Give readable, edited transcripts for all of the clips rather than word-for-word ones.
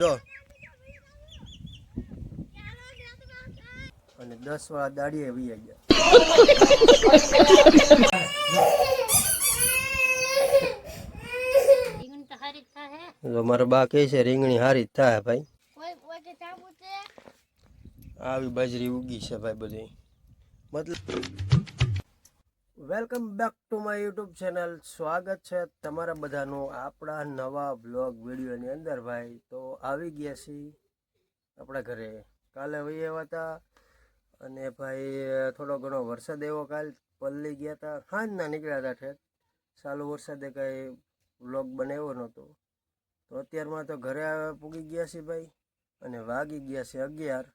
જો અને 10 વાળા દાડીએ વી ગયા. જો મારા બા કહે છે રીંગણી હારી જ થાય ભાઈ. આવી બાજરી ઉગી છે ભાઈ બધી. મતલબ welcome back to my YouTube channel. સ્વાગત છે તમારા બધાનું આપણા નવા બ્લોગ વિડીયોની અંદર ભાઈ. તો આવી ગયા છીએ આપણા ઘરે. કાલે વહી આવ્યા હતા અને ભાઈ થોડો ઘણો વરસાદ એવો કાલ પલ્લી ગયા હતા. સાંજના નીકળ્યા હતા ઠેઠ. ચાલુ વરસાદે કાંઈ બ્લોગ બનાવ્યો નહોતો. તો અત્યારમાં તો ઘરે પૂગી ગયા છીએ ભાઈ અને વાગી ગયા છે 11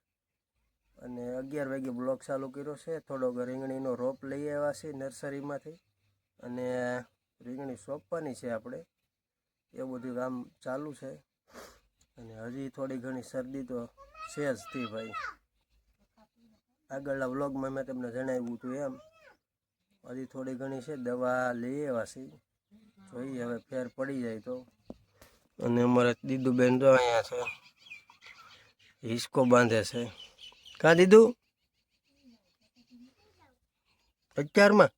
અને 11 વાગે બ્લોગ ચાલુ કર્યો છે. થોડોક રીંગણીનો રોપ લઈ આવ્યા છે નર્સરીમાંથી અને રીંગણી સોંપવાની છે આપણે. એવું બધું કામ ચાલુ છે અને હજી થોડી ઘણી શરદી તો છે જ થી ભાઈ. આગળના બ્લોગમાં મેં તમને જણાવ્યું હતું એમ હજી થોડી ઘણી છે. દવા લઈ આવ્યા છે, જોઈએ હવે ફેર પડી જાય તો. અને અમારે દીદુબેન તો અહીંયા છે, હિસકો બાંધે છે. કાં દીદુ અત્યારમાં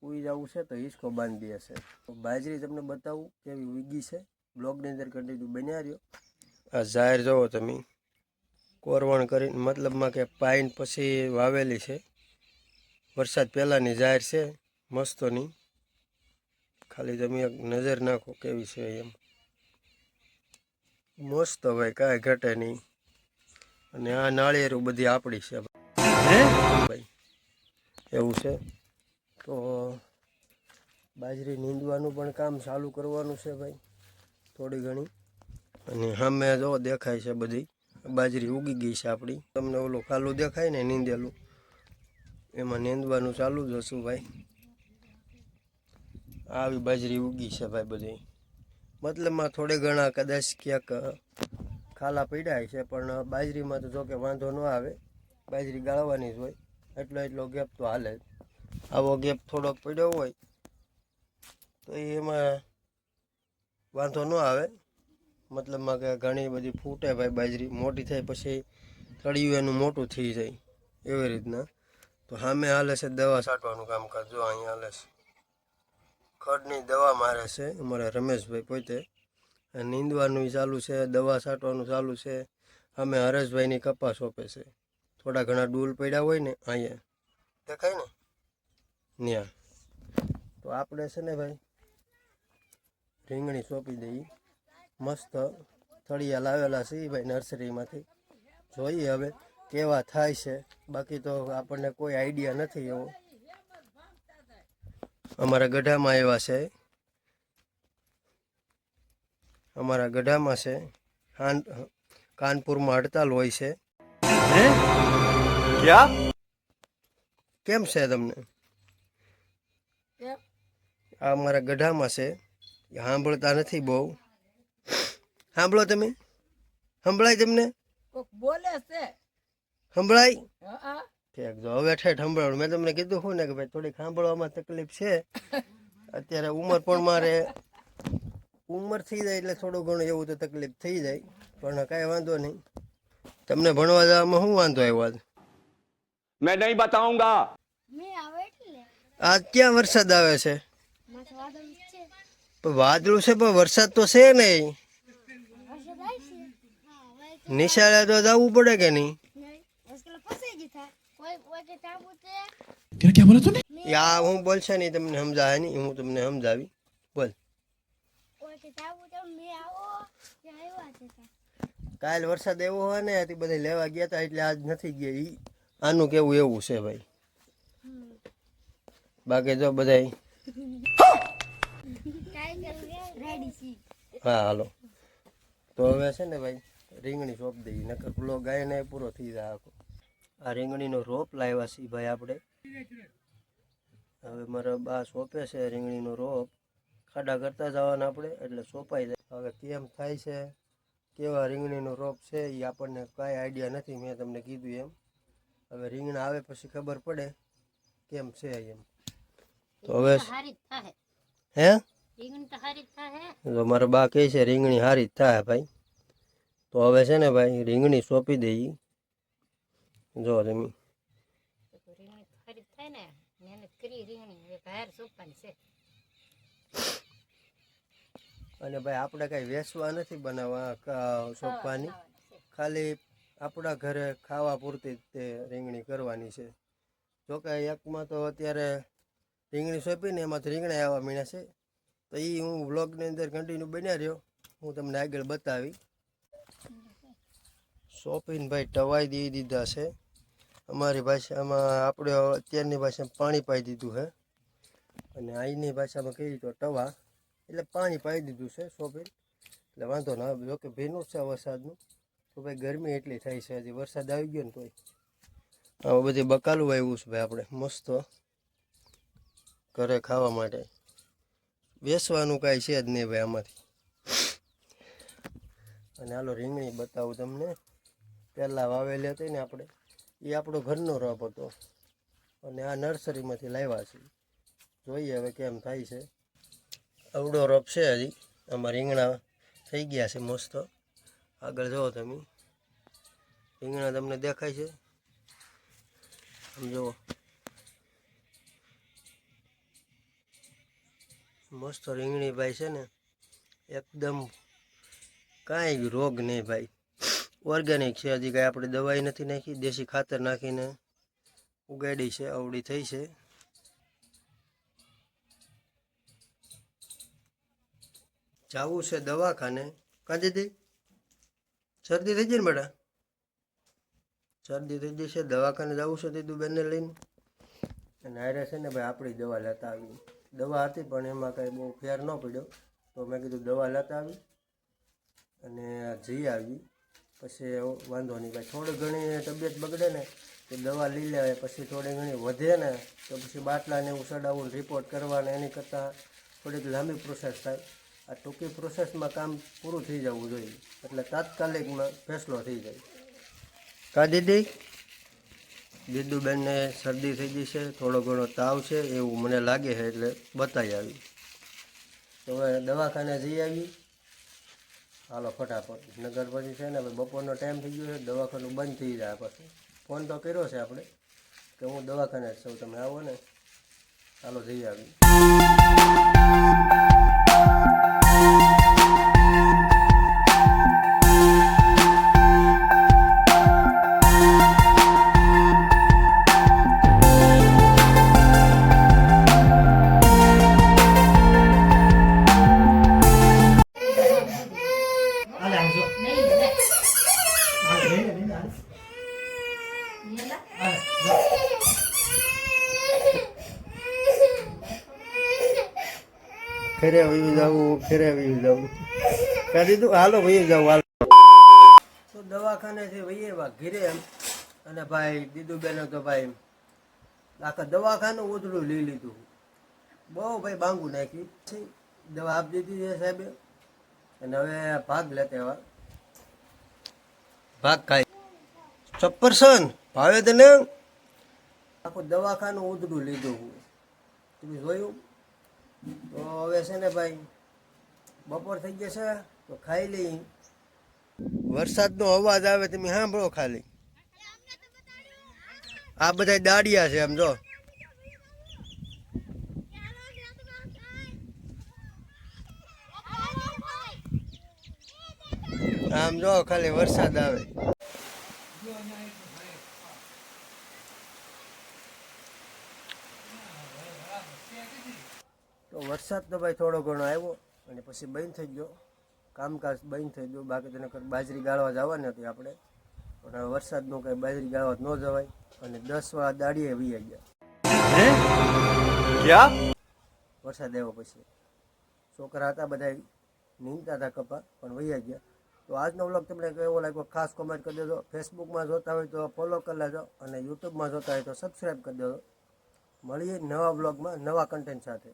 ઉઈ જવું છે તો હિસકો બાંધી દે છે. બાજરી તમને બતાવું કેવી ઉગી છે. બ્લોગની અંદર કન્ટિન્યુ બન્યા રહ્યો. આ જાહેર જોવો તમે કોરવણ કરીને, મતલબમાં કે પાઈન પછી વાવેલી છે. વરસાદ પહેલાંની જાહેર છે મસ્તોની. ખાલી તમે એક નજર નાખો કેવી છે એમ મસ્ત ભાઈ, કાંઈ ઘટે નહીં. અને આ નાળિયેરું બધી આપણી છે ભાઈ, એવું છે. તો બાજરી નીંદવાનું પણ કામ ચાલુ કરવાનું છે ભાઈ થોડી ઘણી. અને સામે જો દેખાય છે બધી બાજરી ઉગી ગઈ છે આપણી. તમને ઓલું ખાલું દેખાય ને નીંદેલું, એમાં નીંદવાનું ચાલુ જ હશું ભાઈ. આવી બાજરી ઉગી છે ભાઈ બધી. મતલબમાં થોડે ઘણા કદાચ ક્યાંક ખાલા પડ્યા છે, પણ બાજરીમાં તો જોકે વાંધો ન આવે. બાજરી ગાળવાની જ હોય, એટલો ગેપ તો હાલે જ. આવો ગેપ થોડોક પડ્યો હોય તો એમાં વાંધો ન આવે. મતલબમાં કે ઘણી બધી ફૂટે ભાઈ બાજરી. મોટી થાય પછી તળિયું એનું મોટું થઈ જાય એવી રીતના. તો સામે હાલે છે દવા છાંટવાનું કામકાજ. જો અહીંયા હાલે છે, ખડની દવા મારે છે અમારે રમેશભાઈ પોતે. નીંદવાનું ચાલુ છે, દવા છાંટવાનું ચાલુ છે. અમે હરેશભાઈની કપાસ સોંપે છે. થોડા ઘણા ડૂલ પડ્યા હોય ને અહીંયા દેખાય ને ત્યાં, તો આપણે છે ને ભાઈ રીંગણી સોંપી દઈએ. મસ્ત થળિયા લાવેલા છે ભાઈ નર્સરીમાંથી. જોઈએ હવે કેવા થાય છે. બાકી તો આપણને કોઈ આઈડિયા નથી એવો. અમારા ગઢામાં એવા છે, અમારા ગઢામાં છે. કાનપુરમાં હડતાલ હોય છે. ક્યાં કેમ છે તમને? આ અમારા ગઢામાં છે. સાંભળતા નથી બહુ. સાંભળો તમે? સંભળાય તમને? બોલે છે સંભળાય? ઠીક. જો હવે ઠેઠ સંભળાવું. મેં તમને કીધું શું ને કે ભાઈ થોડીક સાંભળવામાં તકલીફ છે. અત્યારે ઉંમર પણ મારે ઉંમર થઈ જાય એટલે થોડું ઘણું એવું તો તકલીફ થઈ જાય, પણ કાંઈ વાંધો નહીં. તમને ભણવા જવામાં શું વાંધો આવ્યો? मैं नहीं बताऊंगा. આજ ક્યાં વરસાદ આવે છે? વાદળું છે પણ વરસાદ તો છે નહીં. નિશાળે તો જવું પડે કે નહીં? क्या बोला तूने? યા હું બોલશે નહીં તમને સમજાય નહીં, હું તમને સમજાવી. બોલ. કાલ વરસાદ એવો હોય ને તે બધા લેવા ગયા હતા એટલે આજ નથી ગયા. ઈ આનું કેવું એવું છે ભાઈ. બાકી જો બધા હા હાલો. તો હવે છે ને ભાઈ રીંગણી સોંપ દઈએ, નકર પેલો ગાય ને પૂરો થઈ જાય આખો. આ રીંગણીનો રોપ લાવ્યા છીએ ભાઈ આપણે. હવે મારા બા સોંપે છે રીંગણીનો રોપ. ખાડા કરતા જવાના આપણે એટલે સોંપાઈ જાય. હવે કેમ થાય છે, કેવા રીંગણીનો રોપ છે એ આપણને કાંઈ આઈડિયા નથી. મેં તમને કીધું એમ. હવે રીંગણા આવે પછી ખબર પડે કેમ છે એમ. તો હવે હે રીંગણ તો હારી જ થાય. જો મારા બા કહે છે રીંગણી સારી જ થાય ભાઈ. તો હવે છે ને ભાઈ રીંગણી સોંપી દઈએ. જો તમે તો રીંગણી તો હારી જ થાય ને. મહેનત કરી રીંગણી હવે બહાર સોંપવાની છે. અને ભાઈ આપણે કાંઈ વેચવા નથી બનાવવા સોંપવાની, બનાવવાની છે. ખાલી આપણા ઘરે ખાવા પૂરતી જ તે રીંગણી કરવાની છે. જોકે એકમાં તો અત્યારે રીંગણી સોંપીને એમાંથી રીંગણા આવવા માંડ્યા છે. તો એ હું વ્લોગની અંદર કન્ટિન્યુ બન્યા રહ્યો, હું તમને આગળ બતાવી. સોંપીને ભાઈ ટવાઈ દઈ દીધા છે. અમારી ભાષામાં આપણે અત્યારની ભાષામાં પાણી પાઈ દીધું છે, અને અહીંની ભાષામાં કહીએ તો ટવા, એટલે પાણી પાઈ દીધું છે સોંપીને. એટલે વાંધો ના આવે. જોકે ભીનું છે વરસાદનું, તો ભાઈ ગરમી એટલી થાય છે. હજી વરસાદ આવી ગયો ને તોય આવું બધી બકાલું આવ્યું છે ભાઈ આપણે મસ્ત ઘરે ખાવા માટે. વેચવાનું કાંઈ છે જ નહીં ભાઈ આમાંથી. અને હાલો રીંગણી બતાવું તમને. પહેલાં વાવેલી હતી ને આપણે, એ આપણો ઘરનો રોપ હતો, અને આ નર્સરીમાંથી લાવ્યા છે. જોઈએ હવે કેમ થાય છે. અવડો રોપ છે હજી. આમાં રીંગણા થઈ ગયા છે મસ્ત. આગળ જુઓ તમે, રીંગણા તમને દેખાય છે? આમ જુઓ, મસ્ત રીંગણી ભાઈ છે ને, એકદમ કાંઈ રોગ નહીં ભાઈ. ઓર્ગેનિક છે. હજી કાંઈ આપણે દવાઈ નથી નાખી, દેશી ખાતર નાખીને ઉગાડી છે. અવડી થઈ છે. જવું છે દવાખાને. કાં દીધી શરદી થઈ ગઈ ને બેટા? શરદી થઈ ગઈ છે, દવાખાને જવું છે દીધું બેનને લઈને. અને હારે છે ને ભાઈ આપણી દવા લેતા આવી. દવા હતી પણ એમાં કાંઈ બહુ ફેર ન પડ્યો, તો મેં કીધું દવા લેતા આવી અને જઈ આવી. પછી વાંધો નહીં ભાઈ. થોડી ઘણી તબિયત બગડે ને તો દવા લઈ લેવાય. પછી થોડી ઘણી વધે ને તો પછી બાટલાને એવું ચડાવવું, રિપોર્ટ કરવાને એની કરતાં થોડીક લાંબી પ્રોસેસ થાય. આ ટૂંકી પ્રોસેસમાં કામ પૂરું થઈ જવું જોઈએ, એટલે તાત્કાલિકમાં ફેસલો થઈ જાય. કા દીદી? દીદુબેનને શરદી થઈ ગઈ છે, થોડો ઘણો તાવ છે એવું મને લાગે છે, એટલે બતાવી આવી. તો હવે દવાખાને જઈ આવી. હાલો ફટાફટ, નગર પછી છે ને બપોરનો ટાઈમ થઈ ગયો છે, દવાખાનું બંધ થઈ જાય. પછી ફોન તો કર્યો છે આપણે કે હું દવાખાને જ છું, તમે આવો ને. ચાલો જઈ આવી. ઘરે વયું જવું, ઘરે વયું જવું. કહી દીધું હાલો વયું જવું. હાલો તો દવાખાનેથી વહીએ ઘીરે એમ. અને ભાઈ દીદુબેને તો ભાઈ આખા દવાખાનું ઉધડું લઈ લીધું. બહુ ભાઈ બાંગું નાખ્યું. દવા આપી દીધી છે સાહેબે, અને હવે ભાગ લેતા એવા ભાગ ખાય. સપરસન ભાવે તને? આખું દવાખાનું ઉધડું લીધું. તમે જોયું? તો હવે છે ને ભાઈ બપોર થઈ જશે તો ખાઈ લઈ. વરસાદનો અવાજ આવે તમે સાંભળો ખાલી. આ બધા દાડિયા છે આમ જો. આમ જો ખાલી વરસાદ આવે. તો વરસાદ તો ભાઈ થોડો ઘણો આવ્યો અને પછી બંધ થઈ ગયો. કામકાજ બંધ થઈ ગયું. બાકી તેને બાજરી ગાળવા જવાની હતી આપણે, પણ હવે વરસાદનું કંઈ બાજરી ગાળવા ન જવાય. અને 10 વાળા દાડીએ વી ગયા વરસાદ આવ્યો પછી. છોકરા હતા બધા નીંદતા હતા કપા, પણ વૈયા ગયા. તો આજનો વ્લોગ તમને કેવો લાગ્યો ખાસ કોમેન્ટ કરી દેજો. ફેસબુકમાં જોતા હોય તો ફોલો કરી લેજો, અને યુટ્યુબમાં જોતા હોય તો સબસ્ક્રાઈબ કરી દેજો. મળીએ નવા વ્લોગમાં નવા કન્ટેન્ટ સાથે.